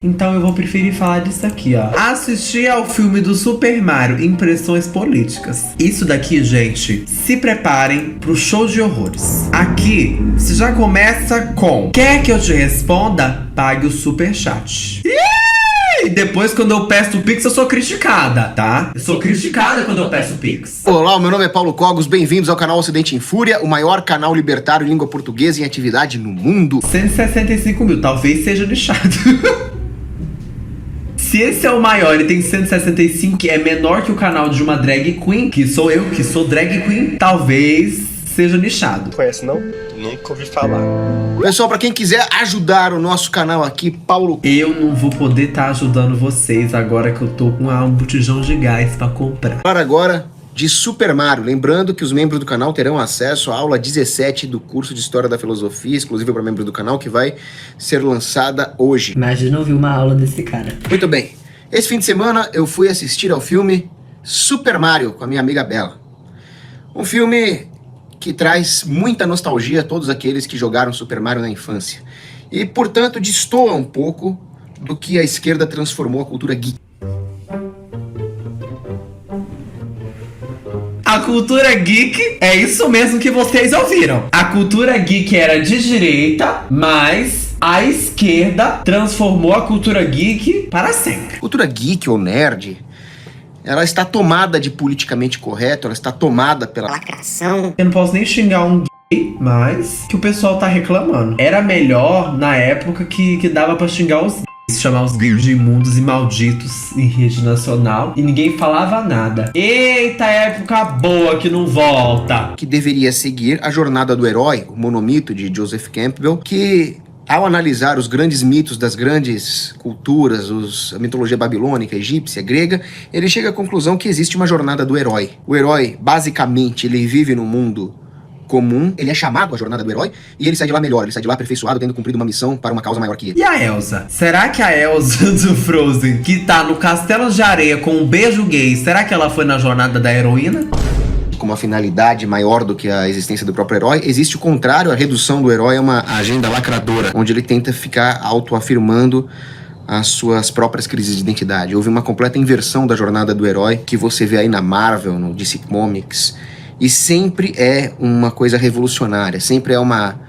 Então eu vou preferir falar disso aqui, ó. Assistir ao filme do Super Mario, Impressões Políticas. Isso daqui, gente, se preparem pro show de horrores. Aqui, você já começa com: quer que eu te responda? Pague o superchat. E depois, quando eu peço o Pix, eu sou criticada, tá? Eu sou criticada quando eu peço o Pix. Olá, o meu nome é Paulo Cogos, bem-vindos ao canal Ocidente em Fúria, o maior canal libertário em língua portuguesa em atividade no mundo. 165 mil, talvez seja lixado. Se esse é o maior e tem 165, que é menor que o canal de uma drag queen, que sou eu, que sou drag queen, talvez seja nichado. Conhece não? Nunca ouvi falar. Pessoal, pra quem quiser ajudar o nosso canal aqui, Paulo... Eu não vou poder estar ajudando vocês agora que eu tô com um botijão de gás pra comprar. Para agora de Super Mario. Lembrando que os membros do canal terão acesso à aula 17 do curso de História da Filosofia, exclusiva para membros do canal, que vai ser lançada hoje. Imagina ouvir uma aula desse cara. Muito bem. Esse fim de semana eu fui assistir ao filme Super Mario com a minha amiga Bela. Um filme que traz muita nostalgia a todos aqueles que jogaram Super Mario na infância. E, portanto, destoa um pouco do que a esquerda transformou a cultura geek. A cultura geek é isso mesmo que vocês ouviram. A cultura geek era de direita, mas a esquerda transformou a cultura geek para sempre. A cultura geek ou nerd, ela está tomada de politicamente correto, ela está tomada pela lacração. Eu não posso nem xingar um gay, mas que o pessoal tá reclamando. Era melhor na época que dava pra xingar os gays, chamar os gays de imundos e malditos em rede nacional e ninguém falava nada. Eita, época boa que não volta. Que deveria seguir a jornada do herói, o monomito de Joseph Campbell, que ao analisar os grandes mitos das grandes culturas, a mitologia babilônica, egípcia, grega, ele chega à conclusão que existe uma jornada do herói. O herói, basicamente, ele vive num mundo comum, ele é chamado à jornada do herói e ele sai de lá melhor, ele sai de lá aperfeiçoado, tendo cumprido uma missão para uma causa maior que ele. E a Elsa? Será que a Elsa do Frozen, que tá no castelo de areia com um beijo gay, será que ela foi na jornada da heroína? Com uma finalidade maior do que a existência do próprio herói, existe o contrário, a redução do herói é uma agenda lacradora, onde ele tenta ficar autoafirmando as suas próprias crises de identidade. Houve uma completa inversão da jornada do herói, que você vê aí na Marvel, no DC Comics, e sempre é uma coisa revolucionária, sempre é uma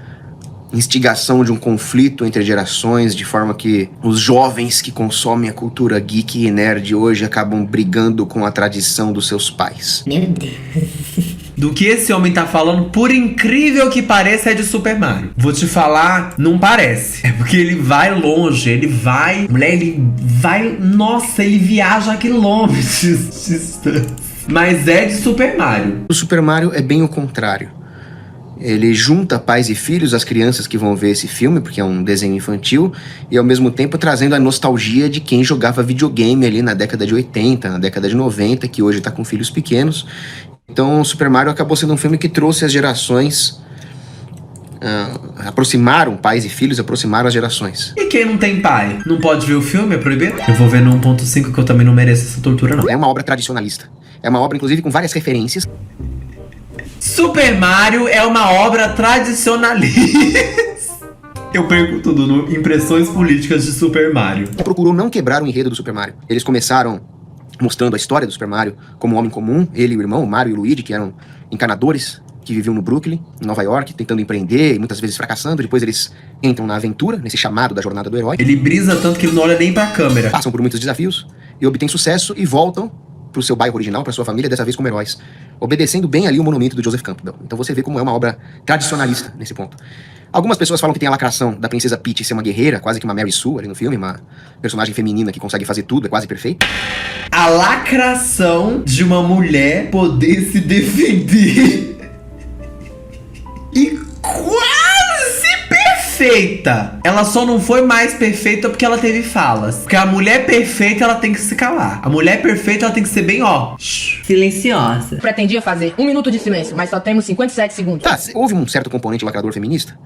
instigação de um conflito entre gerações, de forma que os jovens que consomem a cultura geek e nerd hoje acabam brigando com a tradição dos seus pais. Meu Deus. Do que esse homem tá falando, por incrível que pareça, é de Super Mario. Vou te falar, não parece. É porque ele vai longe, ele vai... Mulher, ele vai... Nossa, ele viaja a quilômetros de distância. Mas é de Super Mario. O Super Mario é bem o contrário. Ele junta pais e filhos, as crianças que vão ver esse filme, porque é um desenho infantil, e ao mesmo tempo trazendo a nostalgia de quem jogava videogame ali na década de 80, na década de 90, que hoje tá com filhos pequenos. Então o Super Mario acabou sendo um filme que trouxe as gerações, aproximaram pais e filhos, aproximaram as gerações. E quem não tem pai? Não pode ver o filme? É proibido? Eu vou ver no 1.5 que eu também não mereço essa tortura, não. É uma obra tradicionalista. É uma obra, inclusive, com várias referências. Super Mario é uma obra tradicionalista. Eu perco tudo no Impressões Políticas de Super Mario. Procurou não quebrar o enredo do Super Mario. Eles começaram mostrando a história do Super Mario como um homem comum, ele e o irmão, o Mario e o Luigi, que eram encanadores, que viviam no Brooklyn, em Nova York, tentando empreender e muitas vezes fracassando. Depois eles entram na aventura, nesse chamado da jornada do herói. Ele brisa tanto que ele não olha nem pra câmera. Passam por muitos desafios e obtêm sucesso e voltam pro seu bairro original, pra sua família, dessa vez como heróis, obedecendo bem ali o monumento do Joseph Campbell. Então você vê como é uma obra tradicionalista nesse ponto. Algumas pessoas falam que tem a lacração da princesa Peach ser uma guerreira, quase que uma Mary Sue ali no filme, uma personagem feminina que consegue fazer tudo, é quase perfeita. A lacração de uma mulher poder se defender e quase perfeita. Ela só não foi mais perfeita porque ela teve falas. Porque a mulher perfeita, ela tem que se calar. A mulher perfeita, ela tem que ser bem, ó, Silenciosa. Pretendia fazer 1 minuto de silêncio, mas só temos 57 segundos. Tá, houve um certo componente lacrador feminista?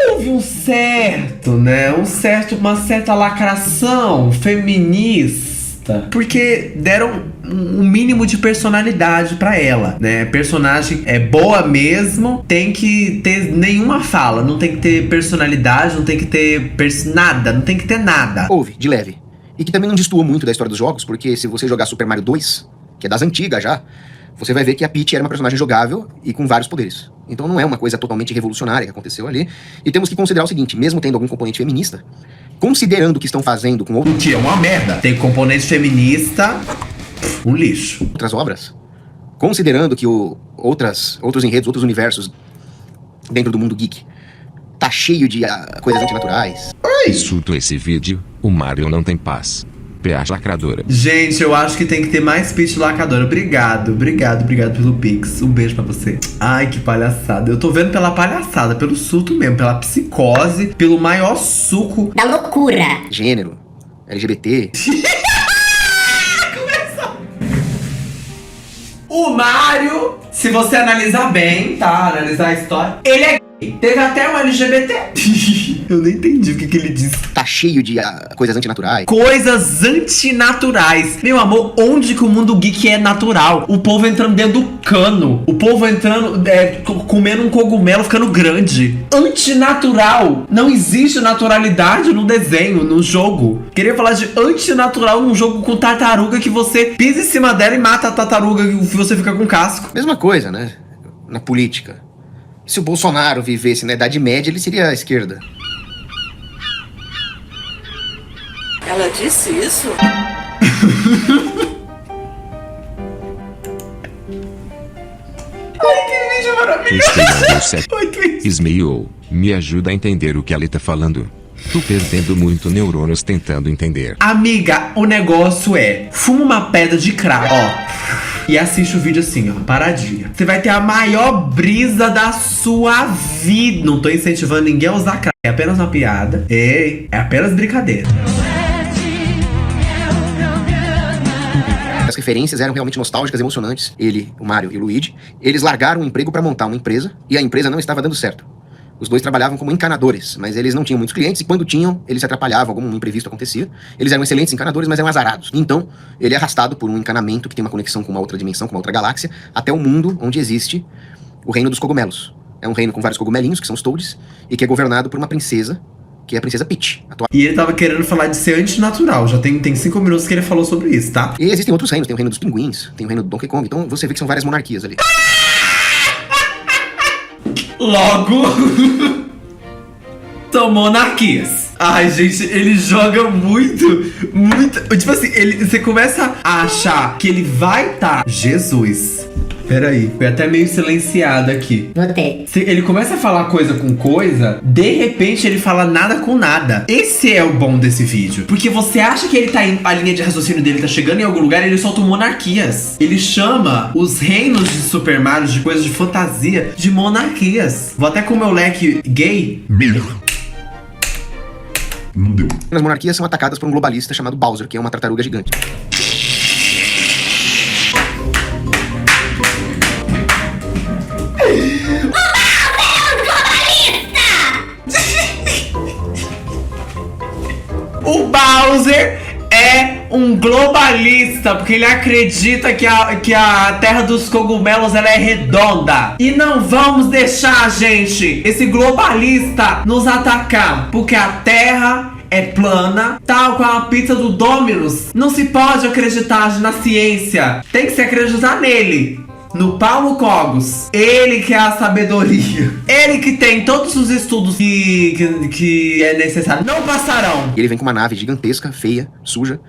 Houve um certo, né? Uma certa lacração feminista. Porque deram um mínimo de personalidade pra ela, né? Personagem é boa mesmo, tem que ter nenhuma fala, não tem que ter personalidade, não tem que ter nada, não tem que ter nada. Houve, de leve. E que também não destoou muito da história dos jogos, porque se você jogar Super Mario 2, que é das antigas já, você vai ver que a Peach era uma personagem jogável e com vários poderes. Então não é uma coisa totalmente revolucionária que aconteceu ali. E temos que considerar o seguinte, mesmo tendo algum componente feminista, considerando o que estão fazendo com O que é uma merda. Tem componente feminista, um lixo. outras obras, considerando que outros enredos, outros universos dentro do mundo geek tá cheio de coisas antinaturais. Insulto esse vídeo, o Mario não tem paz. PH lacradora. Gente, eu acho que tem que ter mais Peach lacradora. Obrigado pelo Pix. Um beijo pra você. Ai, que palhaçada. Eu tô vendo pela palhaçada, pelo surto mesmo, pela psicose, pelo maior suco. Da loucura. Gênero, LGBT. O Mario, se você analisar bem, tá? Analisar a história, ele é gay. Teve até um LGBT. Eu não entendi o que ele disse. Tá cheio de coisas antinaturais. Coisas antinaturais. Meu amor, onde que o mundo geek é natural? O povo entrando dentro do cano. O povo entrando, comendo um cogumelo, ficando grande. Antinatural. Não existe naturalidade no desenho, no jogo. Queria falar de antinatural num jogo com tartaruga que você pisa em cima dela e mata a tartaruga e você fica com casco. Mesma coisa, né? Na política. Se o Bolsonaro vivesse na Idade Média, ele seria a esquerda. Ela disse isso? Estreando 7. Ismael, me ajuda a entender o que ela tá falando. Tô perdendo muito neurônios tentando entender. Amiga, o negócio é: fuma uma pedra de crack, ó. E assiste o vídeo assim, ó, paradinha. Você vai ter a maior brisa da sua vida. Não tô incentivando ninguém a usar crack. É apenas uma piada. Ei, é apenas brincadeira. As referências eram realmente nostálgicas, emocionantes. Ele, o Mario e o Luigi, eles largaram o emprego pra montar uma empresa e a empresa não estava dando certo. Os dois trabalhavam como encanadores, mas eles não tinham muitos clientes e quando tinham, eles se atrapalhavam, algum imprevisto acontecia. Eles eram excelentes encanadores, mas eram azarados. Então, ele é arrastado por um encanamento que tem uma conexão com uma outra dimensão, com uma outra galáxia, até o mundo onde existe o reino dos cogumelos. É um reino com vários cogumelinhos, que são os Toads, e que é governado por uma princesa, que é a princesa Peach. E ele tava querendo falar de ser antinatural. Já tem 5 minutos que ele falou sobre isso, tá? E existem outros reinos, tem o reino dos pinguins, tem o reino do Donkey Kong, então você vê que são várias monarquias ali. Logo... são monarquias. Ai, gente, ele joga muito. Tipo assim, você começa a achar que ele vai tá... Jesus. Peraí, foi até meio silenciado aqui. Notei. Ele começa a falar coisa com coisa, de repente ele fala nada com nada. Esse é o bom desse vídeo. Porque você acha que ele tá a linha de raciocínio dele tá chegando em algum lugar e ele solta monarquias. Ele chama os reinos de Super Mario, de coisas de fantasia, de monarquias. Vou até com o meu leque gay. As monarquias são atacadas por um globalista chamado Bowser, que é uma tartaruga gigante. O Bowser é um globalista, porque ele acredita que a terra dos cogumelos ela é redonda. E não vamos deixar, gente, esse globalista nos atacar, porque a terra é plana, tal qual a pizza do Domino's. Não se pode acreditar na ciência, tem que se acreditar nele. No Paulo Cogos, ele que é a sabedoria, ele que tem todos os estudos que é necessário, não passarão. E ele vem com uma nave gigantesca, feia, suja,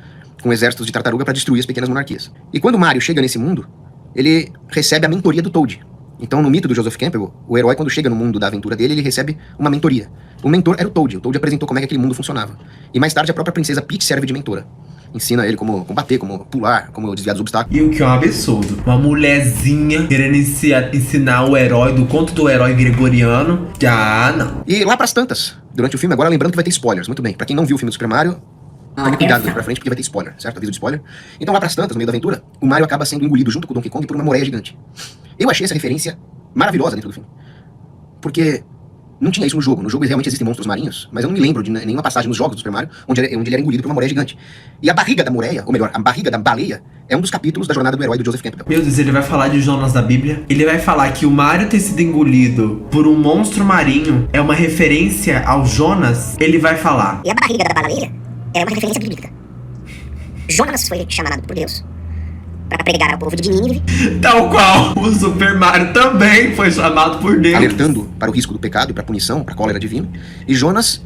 com exércitos de tartaruga pra destruir as pequenas monarquias. E quando o Mario chega nesse mundo, ele recebe a mentoria do Toad. Então, no mito do Joseph Campbell, o herói, quando chega no mundo da aventura dele, ele recebe uma mentoria. O mentor era o Toad. O Toad apresentou como é que aquele mundo funcionava. E mais tarde, a própria princesa Peach serve de mentora. Ensina ele como combater, como pular, como desviar dos obstáculos. E o que é um absurdo. Uma mulherzinha querendo ensinar o herói do conto do herói gregoriano. Ah, não. E lá pras tantas, durante o filme, agora lembrando que vai ter spoilers. Muito bem, pra quem não viu o filme do Super Mario, tome cuidado daqui pra frente, porque vai ter spoiler, certo? Aviso de spoiler. Então lá pras tantas, no meio da aventura, o Mario acaba sendo engolido junto com o Donkey Kong por uma moreia gigante. Eu achei essa referência maravilhosa dentro do filme. Porque Não tinha isso no jogo. No jogo realmente existem monstros marinhos, mas eu não me lembro de nenhuma passagem nos jogos do Super Mario onde ele era engolido por uma moreia gigante. E a barriga da moreia, ou melhor, a barriga da baleia, é um dos capítulos da jornada do herói do Joseph Campbell. Meu Deus, ele vai falar de Jonas da Bíblia? Ele vai falar que o Mario ter sido engolido por um monstro marinho é uma referência ao Jonas? Ele vai falar. E a barriga da baleia é uma referência bíblica. Jonas foi chamado por Deus para pregar ao povo de Nínive. Tal qual o Super Mario também foi chamado por Deus. Alertando para o risco do pecado e para a punição, para a cólera divina. E Jonas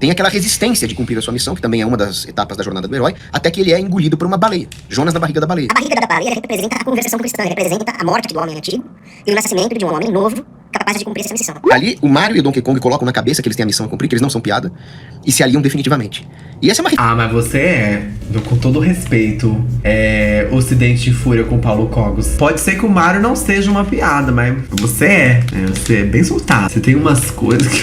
tem aquela resistência de cumprir a sua missão, que também é uma das etapas da jornada do herói, até que ele é engolido por uma baleia. Jonas na barriga da baleia. A barriga da baleia representa a conversão cristã, representa a morte do homem antigo e o nascimento de um homem novo, capaz de cumprir essa missão. Ali, o Mario e o Donkey Kong colocam na cabeça que eles têm a missão a cumprir, que eles não são piada, e se aliam definitivamente. E essa é uma... Ah, mas você com todo respeito, Ocidente em Fúria com Paulo Cogos. Pode ser que o Mario não seja uma piada, mas você você é bem soltado. Você tem umas coisas que...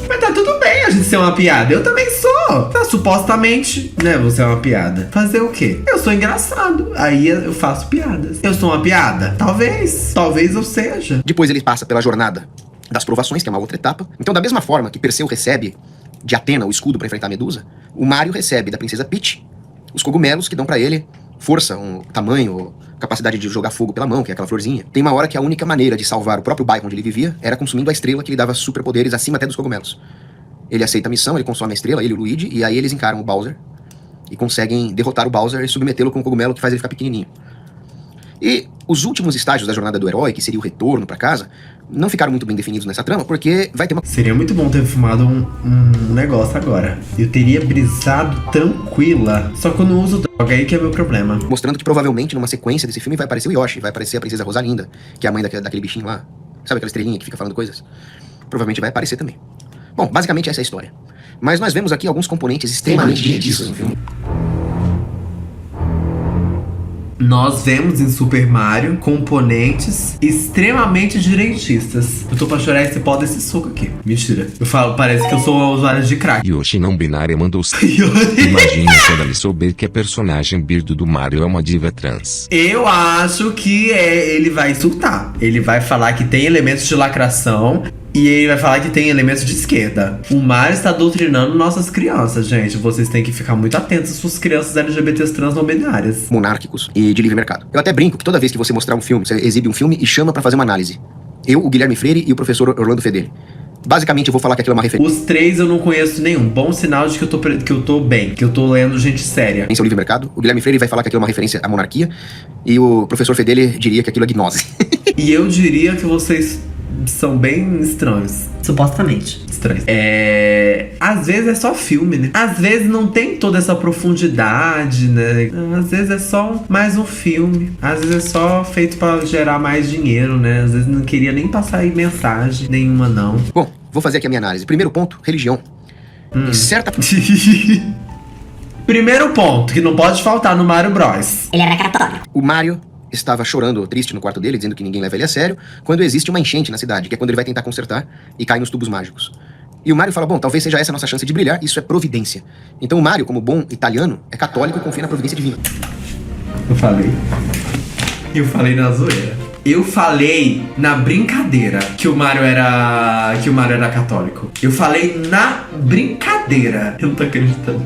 Mas tá tudo bem a gente ser uma piada. Eu também sou. Tá, supostamente, né, você é uma piada. Fazer o quê? Eu sou engraçado. Aí eu faço piadas. Eu sou uma piada? Talvez. Talvez eu seja. Depois ele passa pela jornada das provações, que é uma outra etapa. Então, da mesma forma que Perseu recebe de Atena o escudo para enfrentar a Medusa, o Mario recebe da princesa Peach os cogumelos que dão pra ele força, tamanho, capacidade de jogar fogo pela mão, que é aquela florzinha. Tem uma hora que a única maneira de salvar o próprio bairro onde ele vivia era consumindo a estrela que lhe dava superpoderes acima até dos cogumelos. Ele aceita a missão, ele consome a estrela, ele e o Luigi, e aí eles encaram o Bowser e conseguem derrotar o Bowser e submetê-lo com um cogumelo que faz ele ficar pequenininho. E os últimos estágios da jornada do herói, que seria o retorno pra casa, não ficaram muito bem definidos nessa trama, porque vai ter uma... Seria muito bom ter filmado um negócio agora. Eu teria brisado tranquila. Só que eu não uso droga, aí que é meu problema. Mostrando que provavelmente numa sequência desse filme vai aparecer o Yoshi, vai aparecer a princesa Rosalinda, que é a mãe daquele bichinho lá. Sabe aquela estrelinha que fica falando coisas? Provavelmente vai aparecer também. Bom, basicamente essa é a história. Mas nós vemos aqui alguns componentes extremamente diretistas no filme. Nós vemos em Super Mario componentes extremamente direitistas. Eu tô pra chorar esse pó desse suco aqui. Mentira. Eu falo, parece que eu sou uma usuária de crack. Yoshi não binária mandou... Imagina quando ele souber que a personagem Birdo do Mario é uma diva trans. Eu acho que ele vai insultar. Ele vai falar que tem elementos de lacração. E ele vai falar que tem elementos de esquerda. O Mario está doutrinando nossas crianças, gente. Vocês têm que ficar muito atentos às suas crianças LGBTs trans não binárias. Monárquicos e de livre mercado. Eu até brinco que toda vez que você mostrar um filme, você exibe um filme e chama pra fazer uma análise. Eu, o Guilherme Freire e o professor Orlando Fedeli. Basicamente eu vou falar que aquilo é uma referência. Os três eu não conheço nenhum. Bom sinal de que eu tô bem. Que eu tô lendo gente séria. Em seu livre mercado, o Guilherme Freire vai falar que aquilo é uma referência à monarquia. E o professor Fedeli diria que aquilo é gnose. E eu diria que vocês... são bem estranhos. Supostamente. Estranhos. Às vezes é só filme, né? Às vezes não tem toda essa profundidade, né? Às vezes é só mais um filme. Às vezes é só feito pra gerar mais dinheiro, né? Às vezes não queria nem passar aí mensagem nenhuma, não. Bom, vou fazer aqui a minha análise. Primeiro ponto, religião. Em certa... Primeiro ponto, que não pode faltar no Mario Bros. Ele era católico. O Mario estava chorando triste no quarto dele, dizendo que ninguém leva ele a sério, quando existe uma enchente na cidade, que é quando ele vai tentar consertar e cai nos tubos mágicos. E o Mario fala, bom, talvez seja essa a nossa chance de brilhar, isso é providência. Então o Mario, como bom italiano, é católico e confia na providência divina. Eu falei na zoeira. Eu falei na brincadeira que o Mario era católico. Eu falei na brincadeira. Eu não tô acreditando.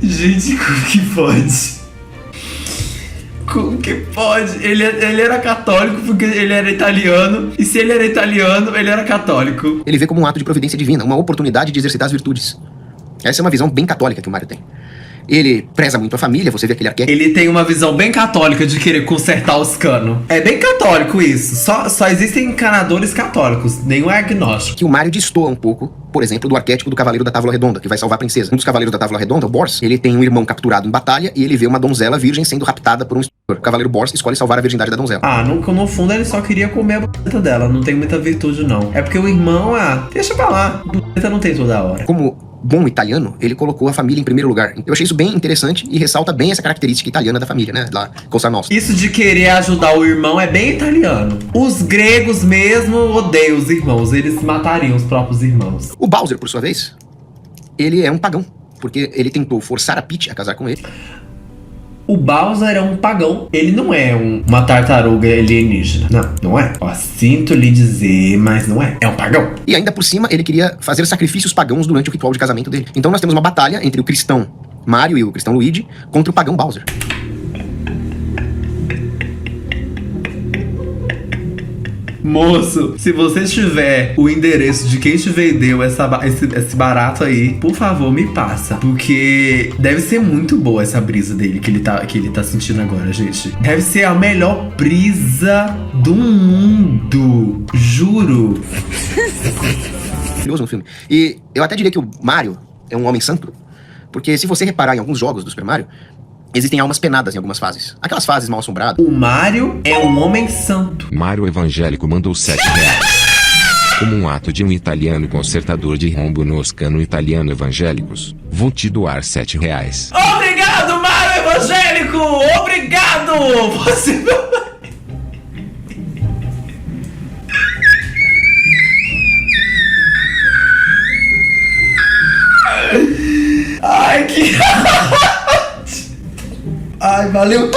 Gente, como que pode? Como que pode? Ele era católico porque ele era italiano. E se ele era italiano, ele era católico. Ele vê como um ato de providência divina, uma oportunidade de exercitar as virtudes. Essa é uma visão bem católica que o Mario tem. Ele preza muito a família, você vê aquele arquétipo. Ele tem uma visão bem católica de querer consertar os canos. É bem católico isso. Só existem encanadores católicos, nenhum é agnóstico. Que o Mario destoa um pouco, por exemplo, do arquétipo do Cavaleiro da Távola Redonda, que vai salvar a princesa. Um dos Cavaleiros da Távola Redonda, o Bors, ele tem um irmão capturado em batalha e ele vê uma donzela virgem sendo raptada por um estuprador. O Cavaleiro Bors escolhe salvar a virgindade da donzela. Ah, no fundo ele só queria comer a buceta dela, não tem muita virtude não. É porque o irmão, deixa pra lá, buceta não tem toda hora. Como bom italiano, ele colocou a família em primeiro lugar. Eu achei isso bem interessante e ressalta bem essa característica italiana da família, né? Lá, Cosa Nostra. Isso de querer ajudar o irmão é bem italiano. Os gregos mesmo odeiam os irmãos, eles matariam os próprios irmãos. O Bowser, por sua vez, ele é um pagão, porque ele tentou forçar a Peach a casar com ele. O Bowser é um pagão. Ele não é uma tartaruga alienígena. Não é. Ó, sinto lhe dizer, mas não é. É um pagão. E ainda por cima, ele queria fazer sacrifícios pagãos durante o ritual de casamento dele. Então nós temos uma batalha entre o cristão Mario e o cristão Luigi contra o pagão Bowser. Moço, se você tiver o endereço de quem te vendeu esse barato aí, por favor, me passa. Porque deve ser muito boa essa brisa dele que ele tá sentindo agora, gente. Deve ser a melhor brisa do mundo. Juro. Maravilhoso no filme. E eu até diria que o Mario é um homem santo. Porque se você reparar em alguns jogos do Super Mario, existem almas penadas em algumas fases. Aquelas fases mal assombradas. O Mario é um homem santo. Mário Evangélico mandou R$7. Como um ato de um italiano consertador de rombo nos cano italiano evangélicos, vou te doar R$7. Obrigado, Mário Evangélico! Obrigado! Você... Ai, que... Ai, valeu.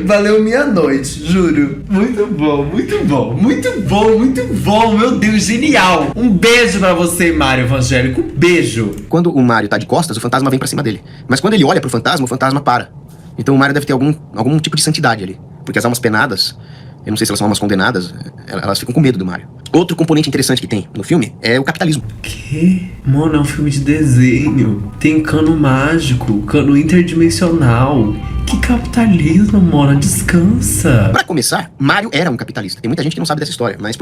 Valeu minha noite, juro. Muito bom, muito bom, muito bom, muito bom. Meu Deus, genial. Um beijo pra você, Mário Evangélico. Um beijo. Quando o Mario tá de costas, o fantasma vem pra cima dele. Mas quando ele olha pro fantasma, o fantasma para. Então o Mario deve ter algum tipo de santidade ali. Porque as almas penadas, eu não sei se elas são almas condenadas, elas ficam com medo do Mario. Outro componente interessante que tem no filme é o capitalismo. Que? Mano, é um filme de desenho. Tem cano mágico, cano interdimensional. Que capitalismo, mano? Descansa. Pra começar, Mario era um capitalista. Tem muita gente que não sabe dessa história, mas...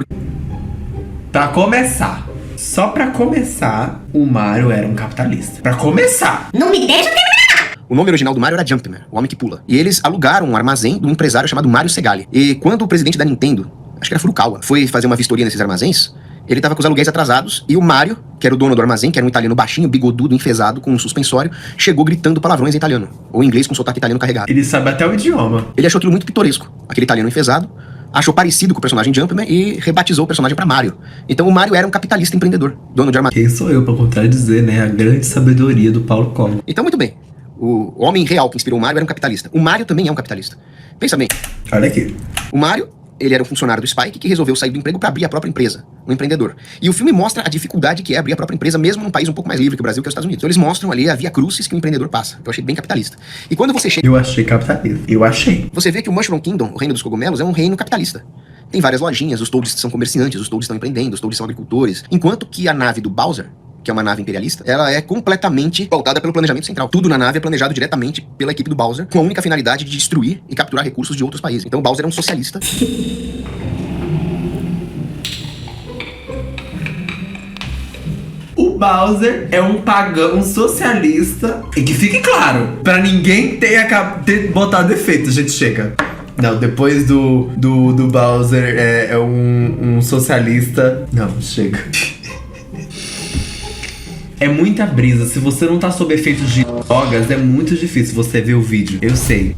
Pra começar, só pra começar, o Mario era um capitalista. Pra começar. Não me deixa terminar! O nome original do Mario era Jumpman, o homem que pula. E eles alugaram um armazém de um empresário chamado Mario Segale. E quando o presidente da Nintendo, acho que era Furukawa, foi fazer uma vistoria nesses armazéns, ele tava com os aluguéis atrasados, e o Mario, que era o dono do armazém, que era um italiano baixinho, bigodudo, enfesado, com um suspensório, chegou gritando palavrões em italiano, ou em inglês com sotaque italiano carregado. Ele sabe até o idioma. Ele achou aquilo muito pitoresco, aquele italiano enfesado, achou parecido com o personagem Jumpman e rebatizou o personagem pra Mario. Então o Mario era um capitalista empreendedor, dono de armazém. Quem sou eu pra contradizer, né? A grande sabedoria do Paulo Coelho. Então, muito bem. O homem real que inspirou o Mario era um capitalista. O Mario também é um capitalista. Pensa bem. Olha aqui. O Mario, ele era um funcionário do Spike que resolveu sair do emprego para abrir a própria empresa, um empreendedor. E o filme mostra a dificuldade que é abrir a própria empresa, mesmo num país um pouco mais livre que o Brasil, que é os Estados Unidos. Então eles mostram ali a via crucis que o empreendedor passa. Eu achei bem capitalista. E quando você chega... Eu achei capitalista. Eu achei. Você vê que o Mushroom Kingdom, o reino dos cogumelos, é um reino capitalista. Tem várias lojinhas, os Toads são comerciantes, os Toads estão empreendendo, os Toads são agricultores. Enquanto que a nave do Bowser, que é uma nave imperialista, ela é completamente pautada pelo planejamento central. Tudo na nave é planejado diretamente pela equipe do Bowser, com a única finalidade de destruir e capturar recursos de outros países. Então o Bowser é um socialista. O Bowser é um pagão, um socialista. E que fique claro, pra ninguém ter botado defeito, gente, chega. Não, depois do Bowser é um socialista. Não, chega. É muita brisa. Se você não tá sob efeitos de drogas, é muito difícil você ver o vídeo. Eu sei.